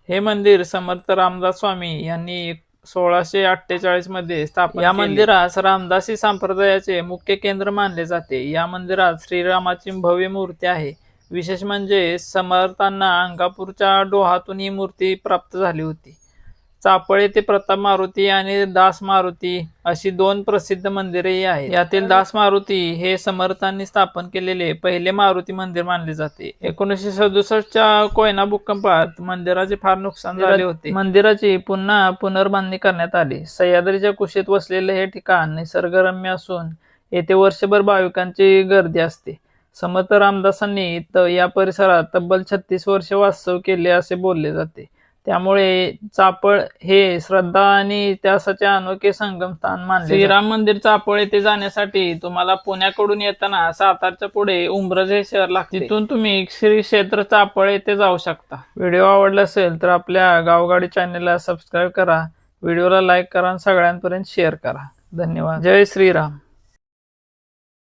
हे मंदिर समर्थ रामदास स्वामी यांनी 1648 मध्ये स्थापन या मंदिरास रामदासी संप्रदायाचे मुख्य केंद्र मानले जाते। या मंदिरात श्रीरामाची भव्य मूर्ती आहे। विशेष म्हणजे समर्थांना अंगापूरच्या डोहातून ही मूर्ती प्राप्त झाली होती। चापळ येथे प्रताप मारुती आणि दास मारुती अशी दोन प्रसिद्ध मंदिरेही आहेत। यातील दास मारुती हे समर्थांनी स्थापन केलेले पहिले मारुती मंदिर मानले जाते। 1967च्या कोयना भूकंपात मंदिराचे फार नुकसान झाले होते। मंदिराची पुन्हा पुनर्बांधणी करण्यात आली। सह्याद्रीच्या कुशीत वसलेले हे ठिकाण निसर्गरम्य असून येथे वर्षभर भाविकांची गर्दी असते। समर्थ रामदासांनी या परिसरात तब्बल 36 वर्षे वास्तव्य केले असे बोलले जाते। त्यामुळे चापळ हे श्रद्धा आणि इतिहासाचे अनोखे संगमस्थान मानले जाते। श्रीराम मंदिर चापळ येथे जाण्यासाठी तुम्हाला पुण्याकडून येताना सातारच्या पुढे उंब्रज हे शहर लागते। तिथून तुम्ही श्री क्षेत्र चापळ येथे जाऊ शकता। व्हिडिओ आवडला असेल तर आपल्या गावगाडी चॅनलला सबस्क्राईब करा, व्हिडिओला लाईक करा आणि सगळ्यांपर्यंत शेअर करा। धन्यवाद। जय श्रीराम।